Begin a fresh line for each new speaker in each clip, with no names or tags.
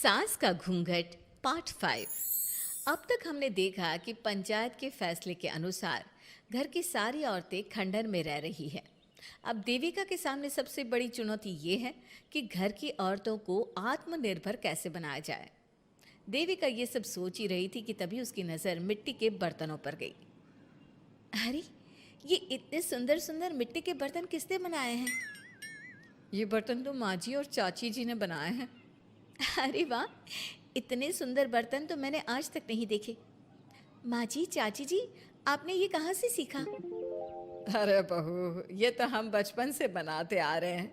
सास का घूंघट पार्ट 5। अब तक हमने देखा कि पंचायत के फैसले के अनुसार घर की सारी औरतें खंडहर में रह रही है। अब देविका के सामने सबसे बड़ी चुनौती ये है कि घर की औरतों को आत्मनिर्भर कैसे बनाया जाए। देविका ये सब सोच ही रही थी कि तभी उसकी नज़र मिट्टी के बर्तनों पर गई। अरे, ये इतने सुंदर सुंदर मिट्टी के बर्तन किसने बनाए हैं? ये बर्तन तो माँ जी और चाची जी ने बनाए हैं। अरे वाह, इतने सुंदर बर्तन तो मैंने आज तक नहीं देखे। माँ जी, चाची जी, आपने ये कहाँ से सीखा? अरे बहू, ये तो हम बचपन से बनाते आ रहे हैं।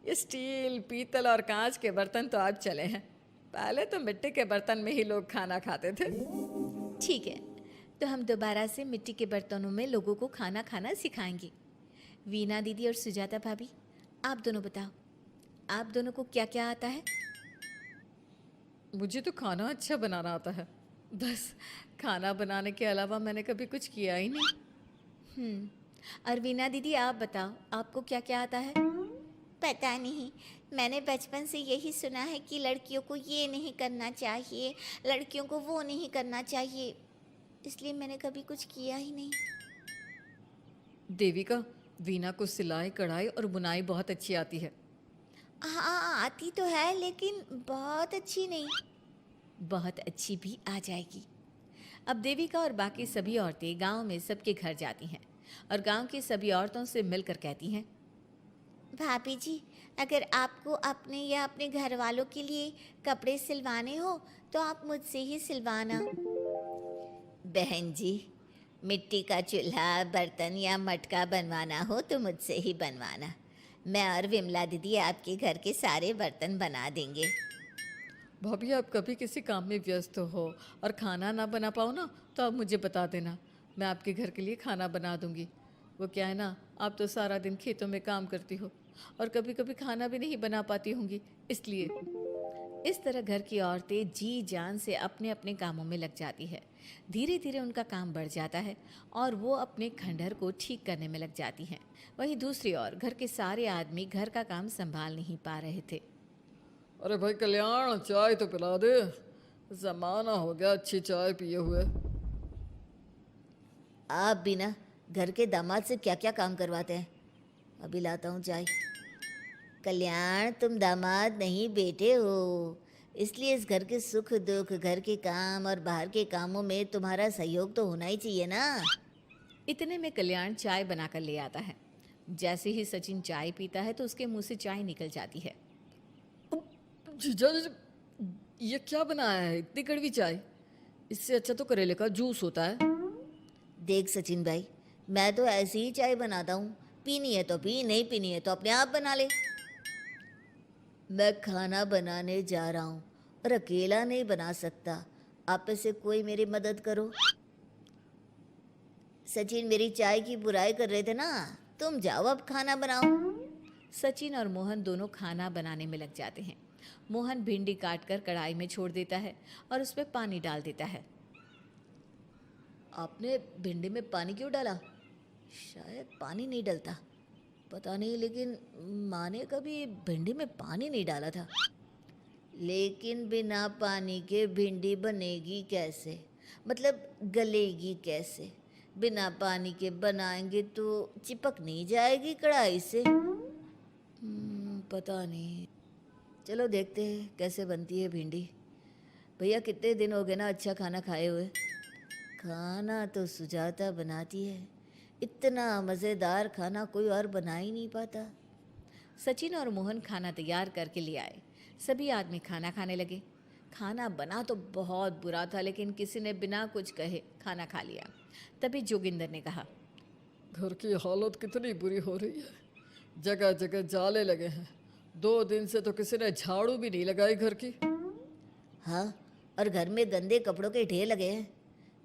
ये स्टील, पीतल और कांच के बर्तन तो अब चले हैं। पहले तो मिट्टी के बर्तन में ही लोग खाना खाते थे। ठीक है, तो हम दोबारा से मिट्टी के बर्तनों में लोगों को खाना खाना सिखाएंगे। वीना दीदी और सुजाता भाभी, आप दोनों बताओ, आप दोनों को क्या क्या आता है? मुझे तो खाना अच्छा बनाना आता है। बस खाना बनाने के अलावा मैंने कभी कुछ किया ही नहीं। और वीना दीदी, आप बताओ, आपको क्या क्या आता है?
पता नहीं, मैंने बचपन से यही सुना है कि लड़कियों को ये नहीं करना चाहिए, लड़कियों को वो नहीं करना चाहिए, इसलिए मैंने कभी कुछ किया ही नहीं।
देविका, वीना को सिलाई, कढ़ाई और बुनाई बहुत अच्छी आती है।
हाँ, आती तो है लेकिन बहुत अच्छी नहीं।
बहुत अच्छी भी आ जाएगी। अब देविका और बाकी सभी औरतें गांव में सबके घर जाती हैं और गांव की सभी औरतों से मिलकर कहती हैं,
भाभी जी, अगर आपको अपने या अपने घर वालों के लिए कपड़े सिलवाने हो तो आप मुझसे ही सिलवाना। बहन जी, मिट्टी का चूल्हा, बर्तन या मटका बनवाना हो तो मुझसे ही बनवाना। मैं और विमला दीदी आपके घर के सारे बर्तन बना देंगे।
भाभी, आप कभी किसी काम में व्यस्त हो और खाना ना बना पाओ ना, तो आप मुझे बता देना, मैं आपके घर के लिए खाना बना दूंगी। वो क्या है ना, आप तो सारा दिन खेतों में काम करती हो और कभी कभी खाना भी नहीं बना पाती होंगी, इसलिए। इस तरह घर की औरतें जी जान से अपने अपने कामों में लग जाती है। धीरे धीरे उनका काम बढ़ जाता है और वो अपने खंडहर को ठीक करने में लग जाती हैं। वहीं दूसरी ओर घर के सारे आदमी घर का काम संभाल नहीं पा रहे थे। अरे भाई कल्याण, चाय तो पिला दे। जमाना हो गया अच्छी चाय पिए हुए।
आप भी ना घर के दामाद से क्या क्या काम करवाते हैं। अभी लाता हूँ चाय। कल्याण, तुम दामाद नहीं बेटे हो, इसलिए इस घर के सुख दुख, घर के काम और बाहर के कामों में तुम्हारा सहयोग तो होना ही चाहिए ना।
इतने में कल्याण चाय बनाकर ले आता है। जैसे ही सचिन चाय पीता है तो उसके मुंह से चाय निकल जाती है। जीजा जी, ये क्या बनाया है, इतनी कड़वी चाय? इससे अच्छा तो करेले का जूस होता है।
देख सचिन भाई, मैं तो ऐसी ही चाय बनाता हूँ, पीनी है तो पी, नहीं पीनी है तो अपने आप बना ले। मैं खाना बनाने जा रहा हूँ और अकेला नहीं बना सकता, आप में से कोई मेरी मदद करो। सचिन मेरी चाय की बुराई कर रहे थे ना, तुम जाओ अब खाना बनाओ।
सचिन और मोहन दोनों खाना बनाने में लग जाते हैं। मोहन भिंडी काटकर कढ़ाई में छोड़ देता है और उसमें पानी डाल देता है। आपने भिंडी में पानी क्यों डाला? शायद पानी नहीं डलता, पता नहीं, लेकिन माँ ने कभी भिंडी में पानी नहीं डाला था। लेकिन बिना पानी के भिंडी बनेगी कैसे, मतलब गलेगी कैसे? बिना पानी के बनाएंगे तो चिपक नहीं जाएगी कढ़ाई से? पता नहीं, चलो देखते हैं कैसे बनती है भिंडी। भैया, कितने दिन हो गए ना अच्छा खाना खाए हुए। खाना तो सुजाता बनाती है, इतना मज़ेदार खाना कोई और बना ही नहीं पाता। सचिन और मोहन खाना तैयार करके ले आए। सभी आदमी खाना खाने लगे। खाना बना तो बहुत बुरा था, लेकिन किसी ने बिना कुछ कहे खाना खा लिया। तभी जोगिंदर ने कहा, घर की हालत कितनी बुरी हो रही है, जगह जगह जाले लगे हैं। 2 दिन से तो किसी ने झाड़ू भी नहीं लगाई घर की।
हाँ, और घर में गंदे कपड़ों के ढेर लगे हैं।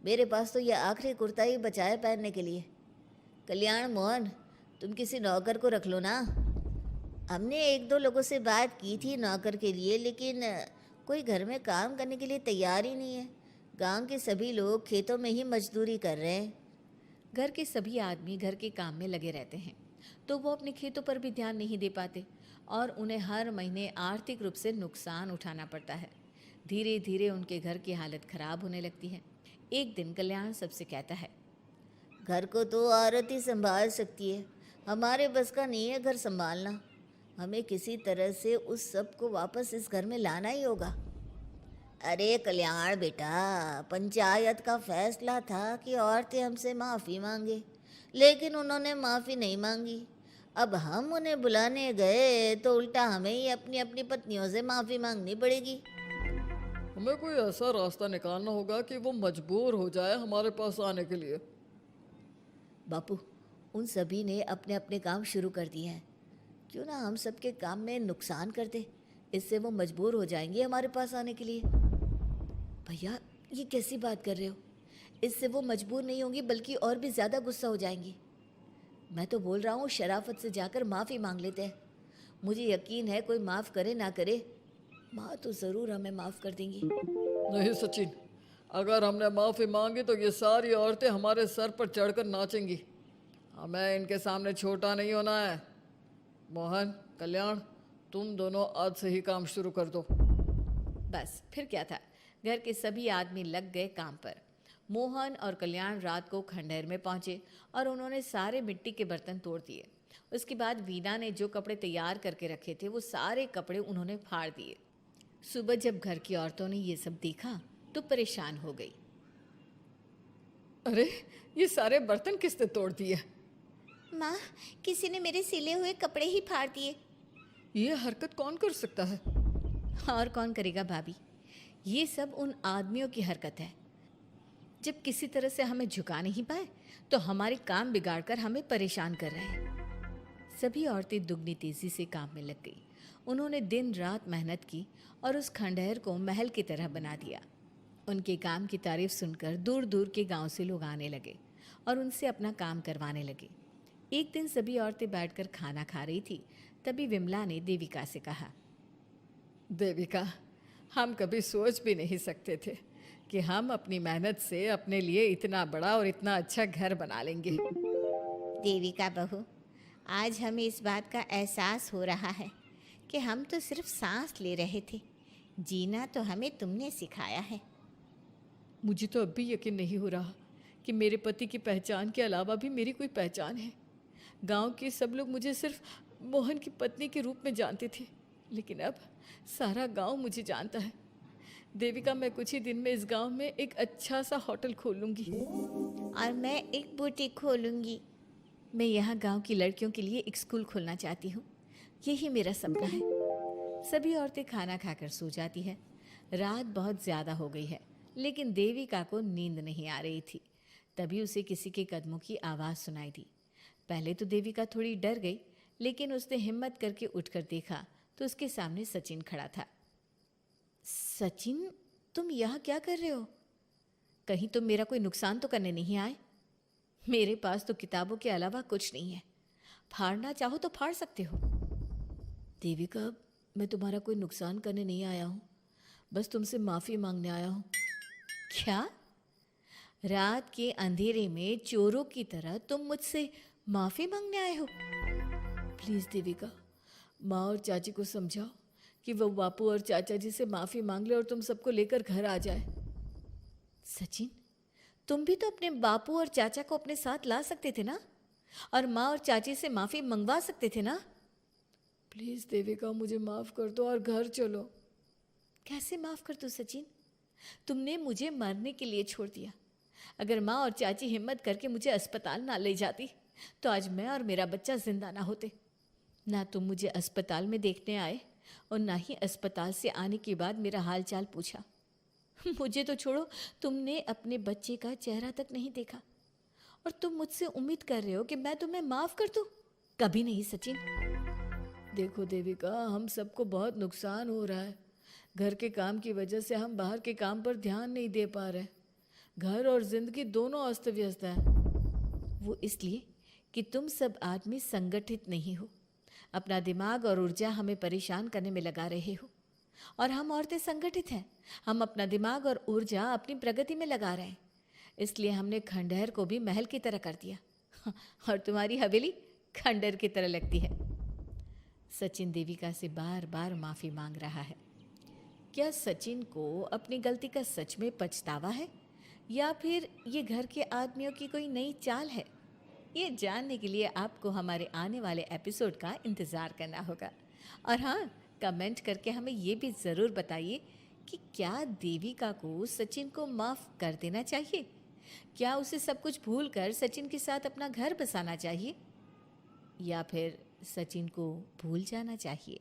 मेरे पास तो ये आखिरी कुर्ता ही बचा है पहनने के लिए। कल्याण, मोहन, तुम किसी नौकर को रख लो ना। हमने एक दो लोगों से बात की थी नौकर के लिए, लेकिन कोई घर में काम करने के लिए तैयार ही नहीं है। गांव के सभी लोग खेतों में ही मजदूरी कर रहे हैं। घर के सभी आदमी घर के काम में लगे रहते हैं, तो वो अपने खेतों पर भी ध्यान नहीं दे पाते और उन्हें हर महीने आर्थिक रूप से नुकसान उठाना पड़ता है।
धीरे धीरे उनके घर की हालत खराब होने लगती है। एक दिन कल्याण सबसे कहता है,
घर को तो औरत ही संभाल सकती है, हमारे बस का नहीं है घर संभालना। हमें किसी तरह से उस सब को वापस इस घर में लाना ही होगा। अरे कल्याण बेटा, पंचायत का फैसला था कि औरतें हमसे माफ़ी मांगे, लेकिन उन्होंने माफ़ी नहीं मांगी। अब हम उन्हें बुलाने गए तो उल्टा हमें ही अपनी अपनी पत्नियों से माफ़ी मांगनी पड़ेगी।
हमें कोई ऐसा रास्ता निकालना होगा कि वो मजबूर हो जाए हमारे पास आने के लिए।
बापू, उन सभी ने अपने अपने काम शुरू कर दिए हैं, क्यों ना हम सबके काम में नुकसान कर दे, इससे वो मजबूर हो जाएंगे हमारे पास आने के लिए। भैया, ये कैसी बात कर रहे हो? इससे वो मजबूर नहीं होंगी बल्कि और भी ज़्यादा गुस्सा हो जाएंगी। मैं तो बोल रहा हूँ शराफत से जाकर माफ़ी मांग लेते हैं। मुझे यकीन है कोई माफ़ करे ना करे, माँ तो ज़रूर हमें माफ़ कर देंगी।
नहीं सचिन, अगर हमने माफ़ी मांगी तो ये सारी औरतें हमारे सर पर चढ़कर नाचेंगी। हमें इनके सामने छोटा नहीं होना है। मोहन, कल्याण, तुम दोनों आज से ही काम शुरू कर दो।
बस फिर क्या था, घर के सभी आदमी लग गए काम पर। मोहन और कल्याण रात को खंडहर में पहुंचे और उन्होंने सारे मिट्टी के बर्तन तोड़ दिए। उसके बाद वीना ने जो कपड़े तैयार करके रखे थे वो सारे कपड़े उन्होंने फाड़ दिए। सुबह जब घर की औरतों ने ये सब देखा तो परेशान हो गई।
अरे, ये सारे बर्तन किसने तोड़ दिए?
माँ, किसी ने मेरे सिले हुए कपड़े ही फाड़ दिए।
ये हरकत कौन कर सकता है?
और कौन करेगा भाभी, ये सब उन आदमियों की हरकत है। जब किसी तरह से हमें झुका नहीं पाए तो हमारे काम बिगाड़कर हमें परेशान कर रहे हैं। सभी औरतें दुगनी तेजी से काम में लग गई। उन्होंने दिन रात मेहनत की और उस खंडहर को महल की तरह बना दिया। उनके काम की तारीफ सुनकर दूर दूर के गांव से लोग आने लगे और उनसे अपना काम करवाने लगे। एक दिन सभी औरतें बैठकर खाना खा रही थी, तभी विमला ने देविका से कहा,
देविका, हम कभी सोच भी नहीं सकते थे कि हम अपनी मेहनत से अपने लिए इतना बड़ा और इतना अच्छा घर बना लेंगे।
देविका बहू, आज हमें इस बात का एहसास हो रहा है कि हम तो सिर्फ सांस ले रहे थे, जीना तो हमें तुमने सिखाया है।
मुझे तो अब भी यकीन नहीं हो रहा कि मेरे पति की पहचान के अलावा भी मेरी कोई पहचान है। गांव के सब लोग मुझे सिर्फ मोहन की पत्नी के रूप में जानते थे, लेकिन अब सारा गांव मुझे जानता है। देविका, मैं कुछ ही दिन में इस गांव में एक अच्छा सा होटल खोल लूँगी।
और मैं एक बुटीक खोलूंगी।
मैं यहाँ गांव की लड़कियों के लिए एक स्कूल खोलना चाहती हूँ, यही मेरा सपना है। सभी औरतें खाना खाकर सो जाती है। रात बहुत ज़्यादा हो गई है, लेकिन देविका को नींद नहीं आ रही थी। तभी उसे किसी के कदमों की आवाज़ सुनाई दी। पहले तो देविका थोड़ी डर गई, लेकिन उसने हिम्मत करके उठकर देखा तो उसके सामने सचिन खड़ा था। सचिन, तुम यहाँ क्या कर रहे हो? कहीं तुम मेरा कोई नुकसान तो करने नहीं आए? मेरे पास तो किताबों के अलावा कुछ नहीं है, फाड़ना चाहो तो फाड़ सकते हो। देविका, मैं तुम्हारा कोई नुकसान करने नहीं आया हूँ, बस तुमसे माफ़ी मांगने आया हूँ। क्या? रात के अंधेरे में चोरों की तरह तुम मुझसे माफ़ी मांगने आए हो?
प्लीज़ देविका, माँ और चाची को समझाओ कि वो बापू और चाचा जी से माफ़ी मांग ले और तुम सबको लेकर घर आ जाए।
सचिन, तुम भी तो अपने बापू और चाचा को अपने साथ ला सकते थे ना, और माँ और चाची से माफ़ी मंगवा सकते थे ना।
प्लीज़ देविका, मुझे माफ़ कर दो और घर चलो।
कैसे माफ़ कर दूँ सचिन? तुमने मुझे मरने के लिए छोड़ दिया। अगर माँ और चाची हिम्मत करके मुझे अस्पताल ना ले जाती तो आज मैं और मेरा बच्चा जिंदा ना होते। ना तुम मुझे अस्पताल में देखने आए और ना ही अस्पताल से आने के बाद मेरा हाल चाल पूछा। मुझे तो छोड़ो, तुमने अपने बच्चे का चेहरा तक नहीं देखा और तुम मुझसे उम्मीद कर रहे हो कि मैं तुम्हें माफ़ कर दूँ? कभी नहीं सचिन।
देखो देविका, हम सबको बहुत नुकसान हो रहा है। घर के काम की वजह से हम बाहर के काम पर ध्यान नहीं दे पा रहे। घर और जिंदगी दोनों अस्त व्यस्त हैं।
वो इसलिए कि तुम सब आदमी संगठित नहीं हो। अपना दिमाग और ऊर्जा हमें परेशान करने में लगा रहे हो, और हम औरतें संगठित हैं। हम अपना दिमाग और ऊर्जा अपनी प्रगति में लगा रहे हैं। इसलिए हमने खंडहर को भी महल की तरह कर दिया और तुम्हारी हवेली खंडहर की तरह लगती है। सचिन देविका से बार बार माफ़ी मांग रहा है। क्या सचिन को अपनी गलती का सच में पछतावा है या फिर ये घर के आदमियों की कोई नई चाल है? ये जानने के लिए आपको हमारे आने वाले एपिसोड का इंतज़ार करना होगा। और हाँ, कमेंट करके हमें ये भी ज़रूर बताइए कि क्या देविका को सचिन को माफ़ कर देना चाहिए? क्या उसे सब कुछ भूलकर सचिन के साथ अपना घर बसाना चाहिए या फिर सचिन को भूल जाना चाहिए?